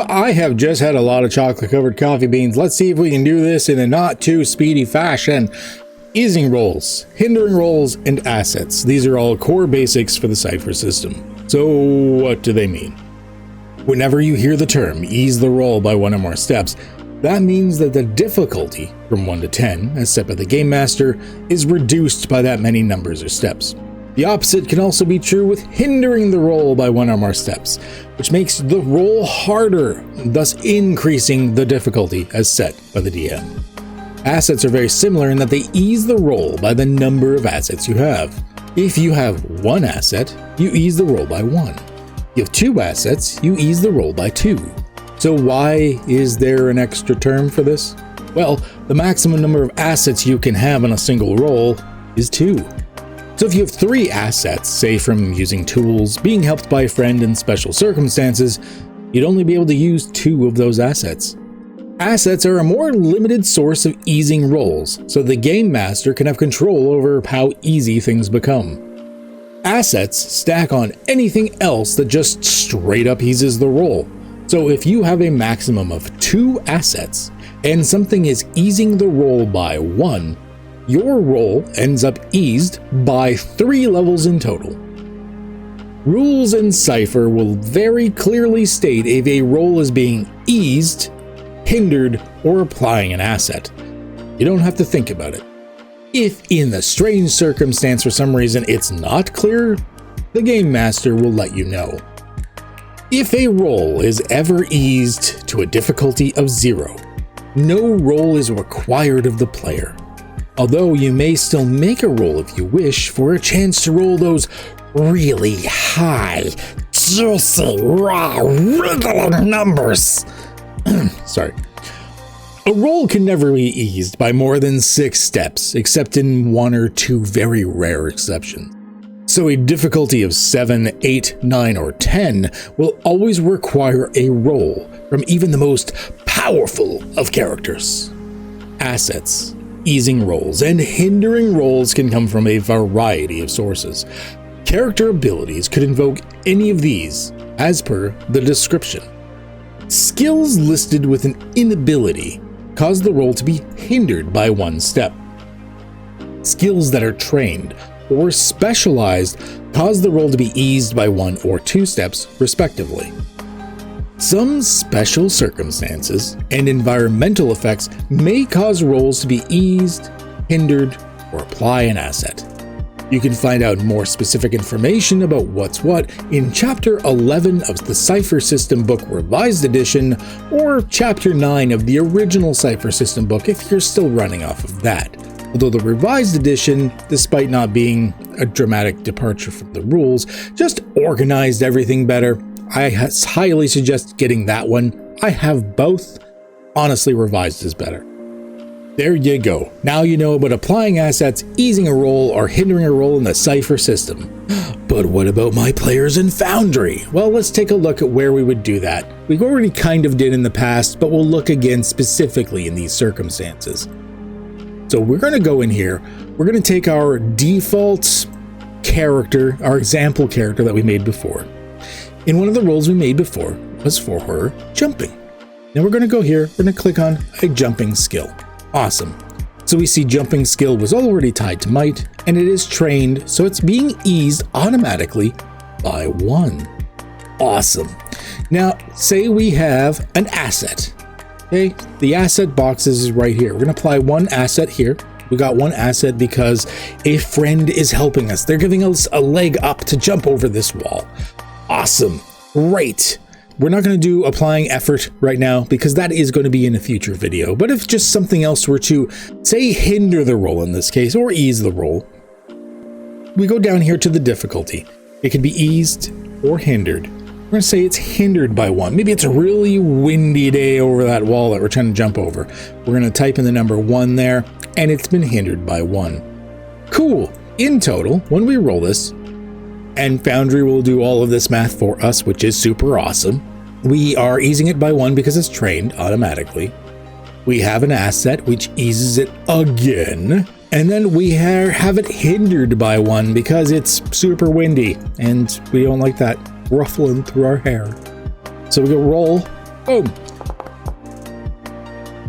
I have just had a lot of chocolate covered coffee beans. Let's see if we can do this in a not too speedy fashion. Easing roles, hindering roles, and assets. These are all core basics for the Cypher system. So what do they mean? Whenever you hear the term ease the role by 1 or more steps, that means that the difficulty from 1 to 10, as set by the Game Master, is reduced by that many numbers or steps. The opposite can also be true with hindering the role by 1 or more steps, which makes the role harder, thus increasing the difficulty as set by the DM. Assets are very similar in that they ease the role by the number of assets you have. If you have 1 asset, you ease the role by 1. You have 2 assets, you ease the role by 2. So why is there an extra term for this? Well, the maximum number of assets you can have on a single roll is 2. So if you have 3 assets, say from using tools, being helped by a friend in special circumstances, you'd only be able to use 2 of those assets. Assets are a more limited source of easing rolls, so the Game Master can have control over how easy things become. Assets stack on anything else that just straight up eases the roll. So if you have a maximum of 2 assets, and something is easing the roll by 1, your roll ends up eased by 3 levels in total. Rules in Cypher will very clearly state if a roll is being eased, hindered, or applying an asset. You don't have to think about it. If in the strange circumstance for some reason it's not clear, the Game Master will let you know. If a roll is ever eased to a difficulty of 0, no roll is required of the player. Although you may still make a roll if you wish for a chance to roll those really high, juicy, raw, wriggling numbers. Sorry. A roll can never be eased by more than 6 steps, except in 1 or 2 very rare exceptions. So a difficulty of 7, 8, 9, or 10 will always require a roll from even the most powerful of characters. Assets, easing rolls, and hindering rolls can come from a variety of sources. Character abilities could invoke any of these, as per the description. Skills listed with an inability cause the roll to be hindered by 1 step. Skills that are trained or specialized cause the roll to be eased by 1 or 2 steps, respectively. Some special circumstances and environmental effects may cause rolls to be eased, hindered, or apply an asset. You can find out more specific information about what's what in Chapter 11 of the Cypher System Book Revised Edition, or Chapter 9 of the original Cypher System Book if you're still running off of that. Although the Revised Edition, despite not being a dramatic departure from the rules, just organized everything better. I highly suggest getting that one. I have both. Honestly, Revised is better. There you go. Now you know about applying assets, easing a roll, or hindering a roll in the Cypher system. But what about my players in Foundry? Well, let's take a look at where we would do that. We already kind of did in the past, but we'll look again specifically in these circumstances. So we're going to go in here. We're going to take our default character, our example character that we made before. In one of the roles we made before was for her jumping. Now we're going to go here. We're going to click on a jumping skill. Awesome. So we see jumping skill was already tied to might, and it is trained, so it's being eased automatically by 1. Awesome. Now, say we have an asset. Okay, the asset boxes is right here. We're going to apply 1 asset here. We got 1 asset because a friend is helping us. They're giving us a leg up to jump over this wall. Awesome. Great. We're not going to do applying effort right now because that is going to be in a future video. But if just something else were to, say, hinder the roll in this case, or ease the roll, we go down here to the difficulty. It can be eased or hindered. We're going to say it's hindered by 1. Maybe it's a really windy day over that wall that we're trying to jump over. We're going to type in the number 1 there, and it's been hindered by 1. Cool. In total, when we roll this, and Foundry will do all of this math for us, which is super awesome. We are easing it by 1 because it's trained automatically. We have an asset which eases it again. And then we have it hindered by 1 because it's super windy and we don't like that ruffling through our hair. So we go roll, Boom.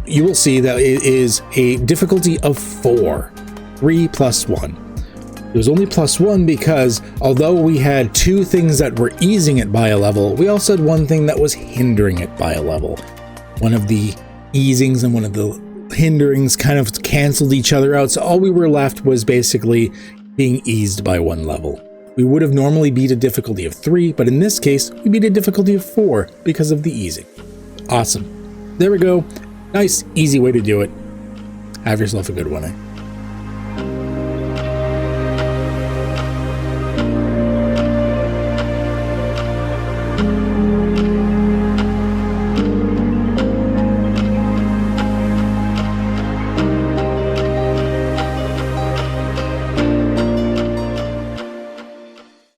You will see that it is a difficulty of 4. 3 plus 1. It was only plus 1 because although we had 2 things that were easing it by a level, we also had 1 thing that was hindering it by a level. One of the easings and one of the hinderings kind of canceled each other out, so all we were left was basically being eased by 1 level. We would have normally beat a difficulty of 3, but in this case, we beat a difficulty of 4 because of the easing. Awesome. There we go. Nice, easy way to do it. Have yourself a good one, eh?